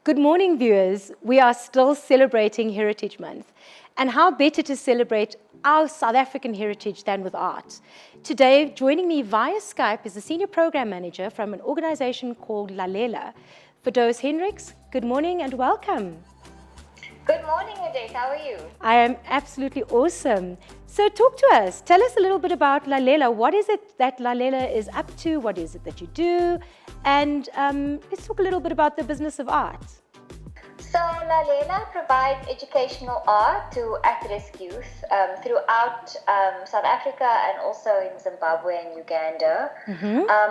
Good morning, viewers. We are still celebrating Heritage Month. And how better to celebrate our South African heritage than with art? Today, joining me via Skype is the Senior Program Manager from an organization called Lalela. Firdaus Hendricks, good morning and welcome. Good morning, Ajay. How are you? I am absolutely awesome. So talk to us. Tell us a little bit about Lalela. What is it that Lalela is up to? What is it that you do? And let's talk a little bit about the business of art. So Lalela provides educational art to at-risk youth throughout South Africa and also in Zimbabwe and Uganda.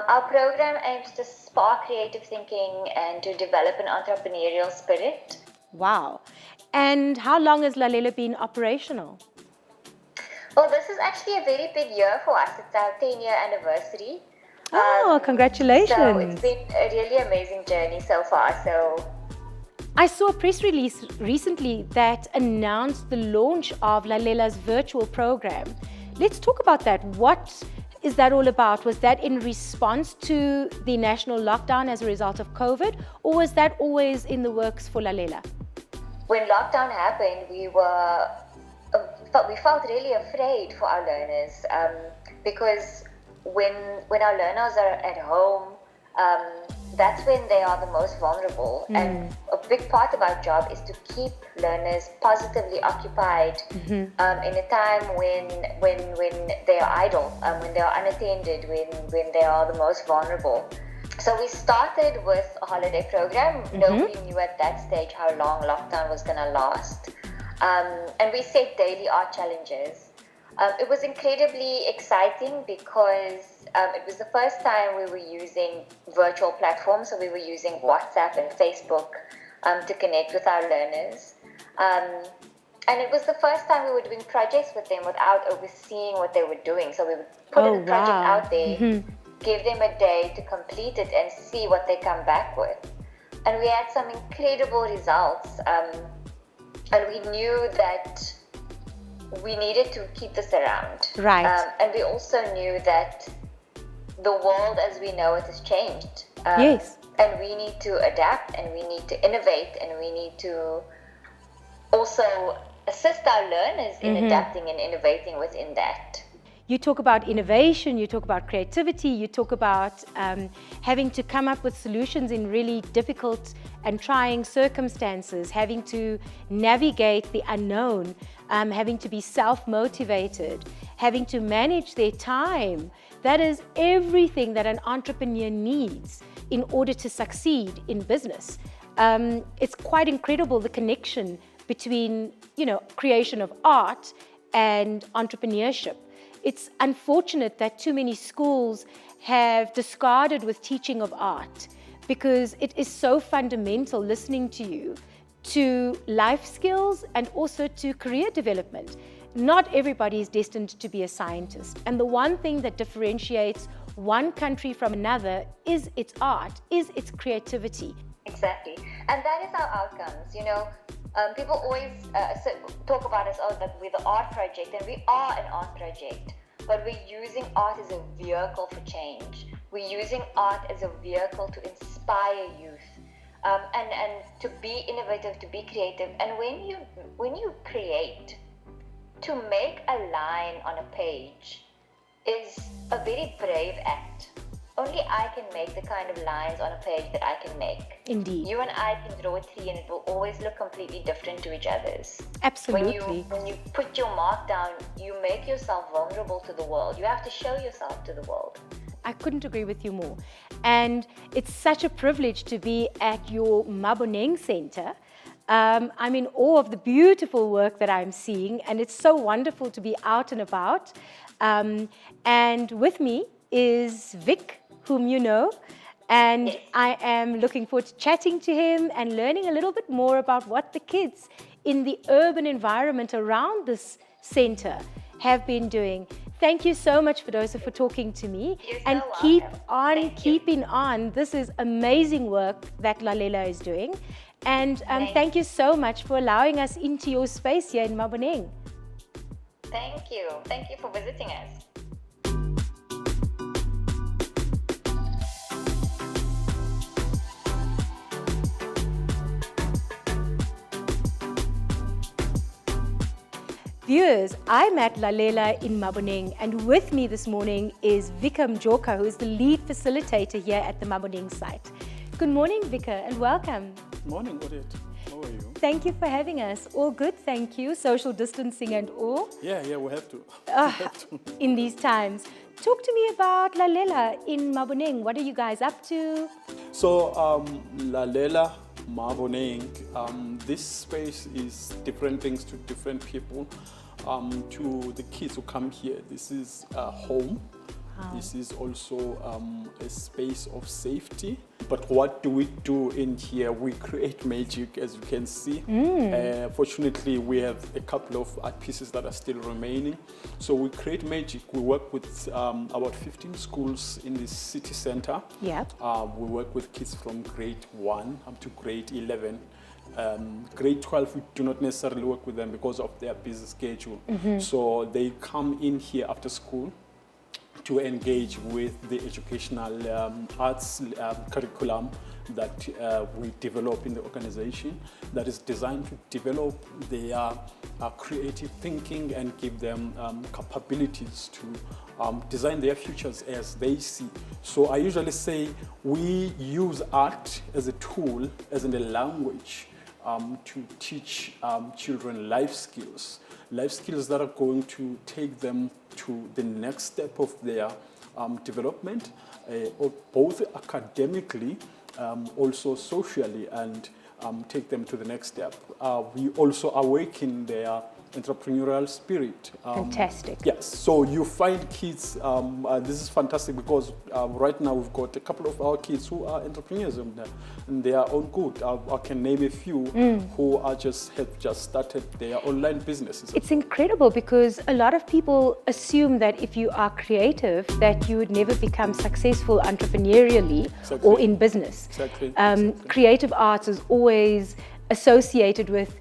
Our program aims to spark creative thinking and to develop an entrepreneurial spirit. Wow. And how long has Lalela been operational? Well, this is actually a very big year for us. It's our 10-year anniversary. Oh, congratulations. So it's been a really amazing journey so far. I saw a press release recently that announced the launch of Lalela's virtual program. Let's talk about that. What is that all about? Was that in response to the national lockdown as a result of COVID, or was that always in the works for Lalela? When lockdown happened, we felt really afraid for our learners because when our learners are at home, that's when they are the most vulnerable. And a big part of our job is to keep learners positively occupied in a time when they are idle, when they are unattended, when they are the most vulnerable. So we started with a holiday program. Nobody knew at that stage how long lockdown was going to last. And we set daily art challenges. It was incredibly exciting because it was the first time we were using virtual platforms. So we were using WhatsApp and Facebook to connect with our learners. And it was the first time we were doing projects with them without overseeing what they were doing. So we would put a project out there, give them a day to complete it and see what they come back with. And we had some incredible results. And we knew that we needed to keep this around. Right. And we also knew that the world as we know it has changed. Yes. And we need to adapt and we need to innovate and we need to also assist our learners in adapting and innovating within that. You talk about innovation, you talk about creativity, you talk about having to come up with solutions in really difficult and trying circumstances, having to navigate the unknown, having to be self-motivated, having to manage their time. That is everything that an entrepreneur needs in order to succeed in business. It's quite incredible, the connection between, creation of art and entrepreneurship. It's unfortunate that too many schools have discarded with teaching of art because it is so fundamental, listening to you, to life skills and also to career development. Not everybody is destined to be a scientist. And the one thing that differentiates one country from another is its art, is its creativity. Exactly. And that is our outcomes. People always talk about us, that we're the art project, and we are an art project. But we're using art as a vehicle for change. We're using art as a vehicle to inspire youth, and to be innovative, to be creative. And when you create, to make a line on a page is a very brave act. Only I can make the kind of lines on a page that I can make. Indeed. You and I can draw a tree and it will always look completely different to each other's. Absolutely. When you put your mark down, you make yourself vulnerable to the world. You have to show yourself to the world. I couldn't agree with you more. And it's such a privilege to be at your Maboneng Center. I'm in awe of the beautiful work that I'm seeing, and it's so wonderful to be out and about. And with me is Vic, whom you know, and Yes. I am looking forward to chatting to him and learning a little bit more about what the kids in the urban environment around this center have been doing. Thank you so much, Firdaus, for talking to me. You're so and welcome. keep on Thank you. keeping on. This is amazing work that Lalela is doing. And thank you so much for allowing us into your space here in Maboneng. Thank you. Thank you for visiting us. Viewers, I'm at Lalela in Maboneng, and with me this morning is Vikram Joka, who is the lead facilitator here at the Maboneng site. Good morning, Vika, and welcome. Morning, Odette. How are you? Thank you for having us. All good, thank you. Social distancing and all. Yeah, we have to. In these times. Talk to me about Lalela in Maboneng. What are you guys up to? So, Lalela, Maboneng, this space is different things to different people. To the kids who come here, this is a home. Wow. This is also a space of safety. But what do we do in here? We create magic, as you can see. Fortunately, we have a couple of art pieces that are still remaining. So we create magic. We work with about 15 schools in the city center. Yeah. We work with kids from grade 1 up to grade 11. Grade 12, we do not necessarily work with them because of their busy schedule. So they come in here after school to engage with the educational arts curriculum that we develop in the organization, that is designed to develop their creative thinking and give them capabilities to design their futures as they see. So I usually say we use art as a tool, as in a language, to teach children life skills that are going to take them to the next step of their development, both academically, also socially, and take them to the next step. We also awaken their entrepreneurial spirit. Fantastic. Yes, so you find kids, this is fantastic because right now we've got a couple of our kids who are entrepreneurs in their own good. I can name a few who have just started their online businesses. It's incredible because a lot of people assume that if you are creative, that you would never become successful entrepreneurially or in business. Exactly. Creative arts is always associated with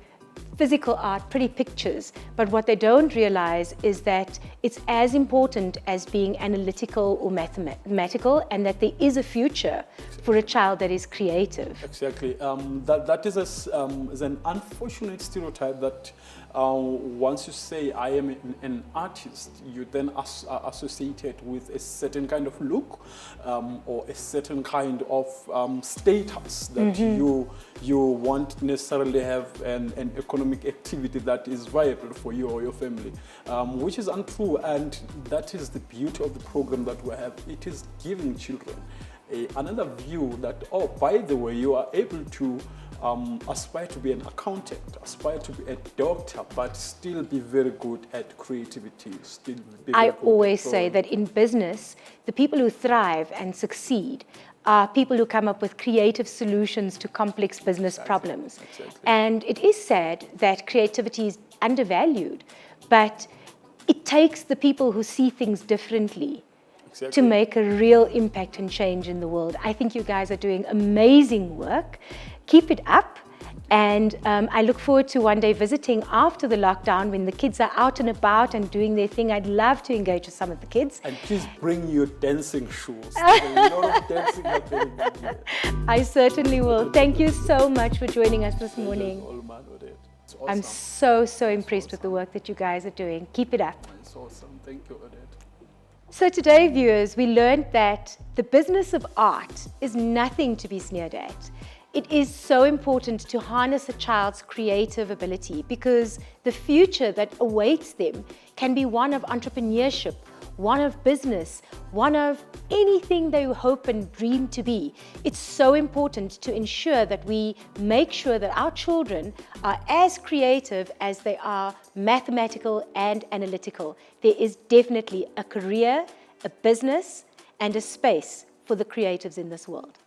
physical art, pretty pictures, but what they don't realize is that it's as important as being analytical or mathematical, and that there is a future for a child that is creative. Exactly. That is an unfortunate stereotype that once you say I am an artist, you then are associated with a certain kind of look or a certain kind of status that you won't necessarily have an economic activity that is viable for you or your family, which is untrue, and that is the beauty of the program that we have. It is giving children another view that, oh, by the way, you are able to aspire to be an accountant, aspire to be a doctor, but still be very good at creativity. I always say that in business, the people who thrive and succeed are people who come up with creative solutions to complex business problems. Exactly. And it is sad that creativity is undervalued, but it takes the people who see things differently to make a real impact and change in the world. I think you guys are doing amazing work. Keep it up. And I look forward to one day visiting after the lockdown when the kids are out and about and doing their thing. I'd love to engage with some of the kids. And please bring your dancing shoes. There's a lot of dancing happening here. I certainly will. Thank you so much for joining us this morning. Awesome. I'm so impressed with the work that you guys are doing. Keep it up. It's awesome. Thank you, Odette. So today, viewers, we learned that the business of art is nothing to be sneered at. It is so important to harness a child's creative ability because the future that awaits them can be one of entrepreneurship, one of business, one of anything they hope and dream to be. It's so important to ensure that we make sure that our children are as creative as they are mathematical and analytical. There is definitely a career, a business, and a space for the creatives in this world.